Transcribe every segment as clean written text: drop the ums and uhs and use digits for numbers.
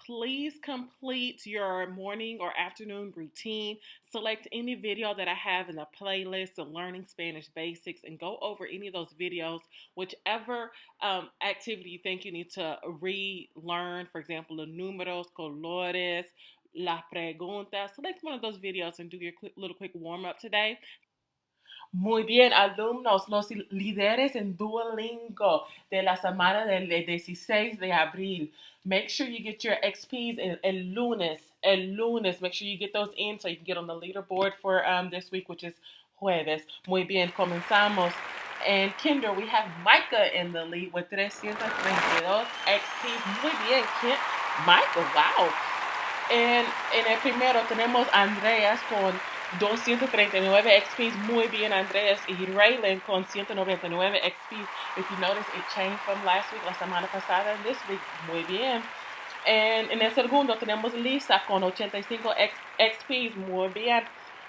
Please complete your morning or afternoon routine. Select any video that I have in the playlist of Learning Spanish Basics and go over any of those videos, whichever activity you think you need to relearn. For example, the números, colores, las preguntas. Select one of those videos and do your little quick warm up today. Muy bien, alumnos, los líderes en Duolingo de la semana del 16 de abril. Make sure you get your XPs el lunes. Make sure you get those in so you can get on the leaderboard for this week, which is jueves. Muy bien, comenzamos. And Kinder, we have Micah in the lead with 332 XPs. Muy bien, Micah, wow. En el primero tenemos a Andreas con 239 XPs. Muy bien, Andreas. Y Raylan con 199 XPs. If you notice, it changed from last week, la semana pasada, and this week. Muy bien. En el segundo tenemos Lisa con 85 XPs. Muy bien.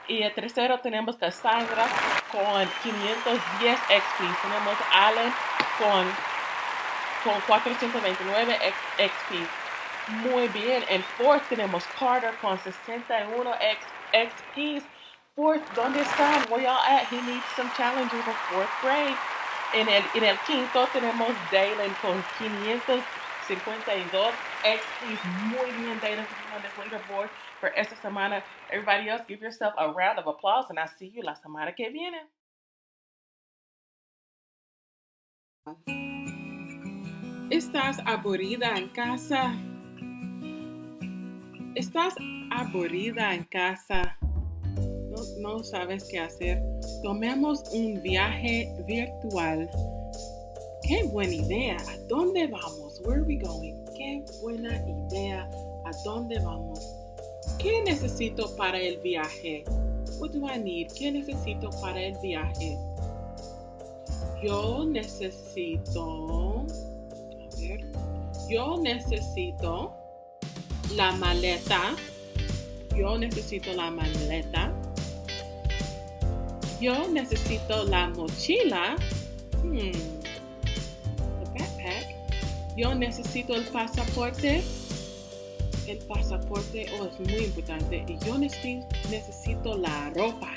Y el tercero tenemos Cassandra con 510 XPs. Tenemos Alan con 429 XPs. Muy bien. En fourth tenemos Carter con 61 XPs. Fourth, ¿dónde están? Where y'all at? He needs some challenges for fourth grade. En el quinto tenemos Dalen con 552 XPs. Muy bien, Dalen, on this leaderboard for esta semana. Everybody else, give yourself a round of applause, and I'll see you la semana que viene. ¿Estás aburrida en casa? ¿Estás aburrida en casa? No sabes qué hacer. Tomemos un viaje virtual. ¡Qué buena idea! ¿A dónde vamos? Where are we going? ¡Qué buena idea! ¿A dónde vamos? ¿Qué necesito para el viaje? What do I need? ¿Qué necesito para el viaje? Yo necesito la maleta. Yo necesito la maleta. Yo necesito la mochila. The backpack. Yo necesito el pasaporte. El pasaporte, es muy importante. Y yo necesito la ropa.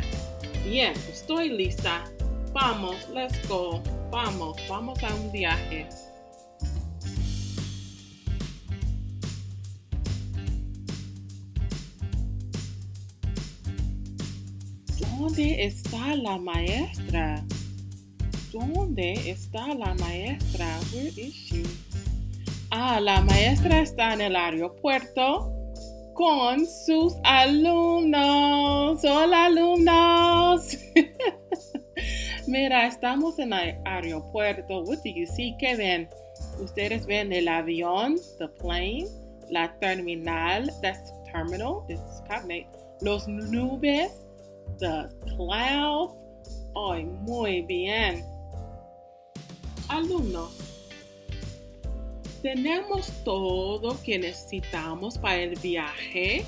Bien, estoy lista. Vamos, let's go. Vamos a un viaje. ¿Dónde está la maestra? ¿Dónde está la maestra? Where is she? La maestra está en el aeropuerto con sus alumnos. Hola, alumnos. Mira, estamos en el aeropuerto. What do you see? ¿Qué ven? Ustedes ven el avión, the plane, la terminal, that's terminal, it's cognate, los nubes, the clouds. Ay, muy bien. Alumnos, ¿tenemos todo que necesitamos para el viaje?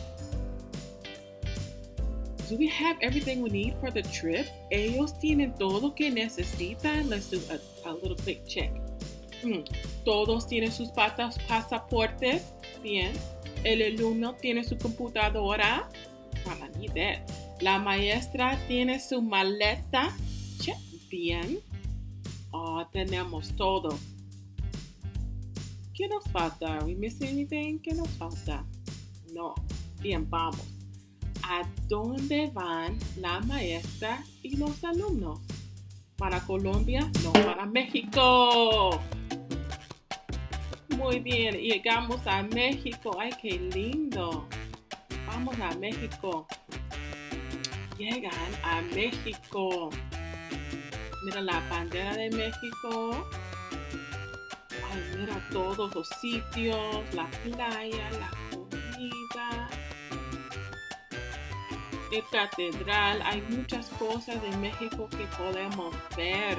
Do we have everything we need for the trip? Ellos tienen todo que necesitan. Let's do a little quick check. Todos tienen sus pasaportes. Bien. El alumno tiene su computadora. I need that. La maestra tiene su maleta. Check. Bien. Tenemos todo. ¿Qué nos falta? Are we missing anything? ¿Qué nos falta? No. Bien, vamos. ¿A dónde van la maestra y los alumnos? ¿Para Colombia? No, para México. Muy bien, llegamos a México. ¡Ay, qué lindo! Vamos a México. Llegan a México. Mira la bandera de México. Ay, mira todos los sitios, la playa, la comida, el catedral. Hay muchas cosas de México que podemos ver.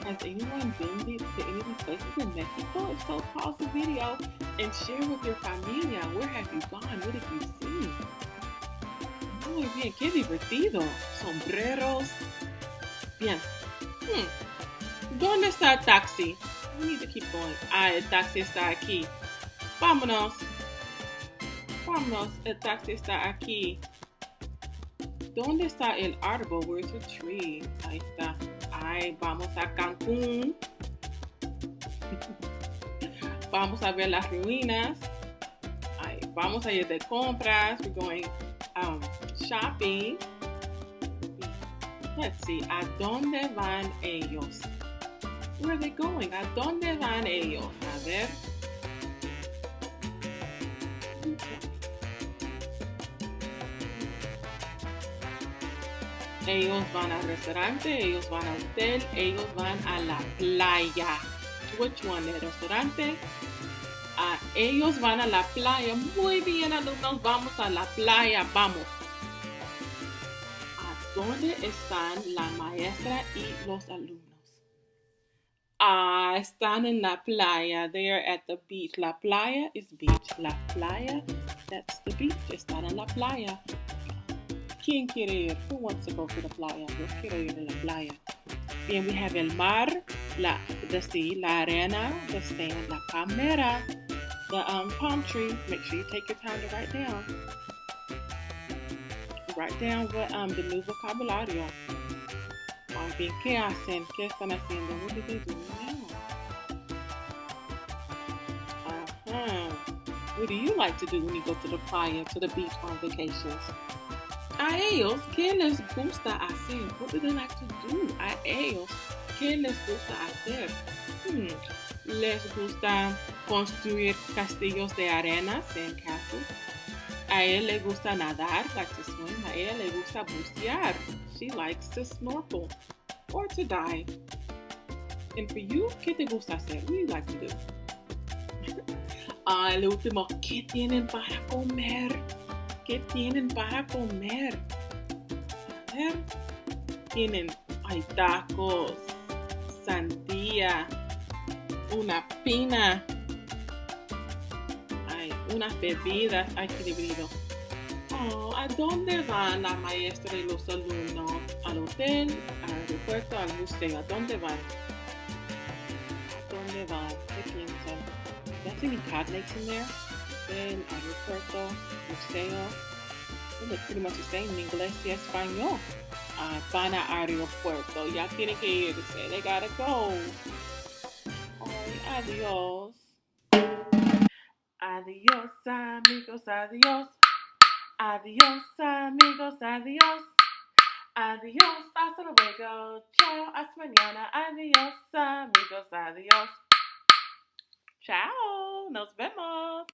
Has anyone been to any of these places in Mexico? If so, pause the video and share with your familia. Where have you gone? What have you seen? Muy bien, qué divertido. Sombreros. Bien. ¿Dónde está el taxi? We need to keep going. El taxi está aquí. Vámonos. Vámonos, el taxi está aquí. ¿Dónde está el árbol? Where's the tree? Ahí está. Ay, vamos a Cancún. Vamos a ver las ruinas. Ay, vamos a ir de compras. We're going shopping. Let's see. ¿A dónde van ellos? Where are they going? ¿A dónde van ellos? A ver. Ellos van al restaurante, ellos van al hotel, ellos van a la playa. Which one? ¿El restaurante? Ellos van a la playa. Muy bien, alumnos, vamos a la playa, vamos. ¿A dónde están la maestra y los alumnos? Están en la playa. They are at the beach. La playa is beach. La playa, that's the beach. Están en la playa. ¿Quién quiere ir? Who wants to go to the playa? Yo quiero ir a la playa. Bien, we have el mar, the sea, la arena, the sand, la palmera, the palm tree. Make sure you take your time to write down. Write down what the new vocabulario. Bien, ¿qué hacen? ¿Qué están haciendo? What do they do now? What do you like to do when you go to the playa, to the beach on vacations? A ellos, ¿qué les gusta hacer? What do they like to do? A ellos, ¿qué les gusta hacer? Les gusta construir castillos de arena, sandcastles. A él le gusta nadar, like to swim. A ella le gusta bucear. She likes to snorkel or to dive. And for you, ¿qué te gusta hacer? What do you like to do? El último, ¿qué tienen para comer? ¿Qué tienen para comer? A ver, tienen tacos, sandía, una pina, unas bebidas. Ay, qué divertido. ¿A dónde van la maestra y los alumnos? ¿Al hotel, al aeropuerto, al museo? ¿A dónde van? ¿A dónde van? ¿Qué piensan? ¿That's any cognates in there? Hotel, aeropuerto, museo. Well, it's pretty much the same in inglés y español. Van a aeropuerto. Ya tienen que irse. They gotta go. Ay, adiós. Adiós, amigos, adiós. Adiós, amigos, adiós. Adiós, hasta luego. Chao, hasta mañana. Adiós, amigos, adiós. Chao, nos vemos.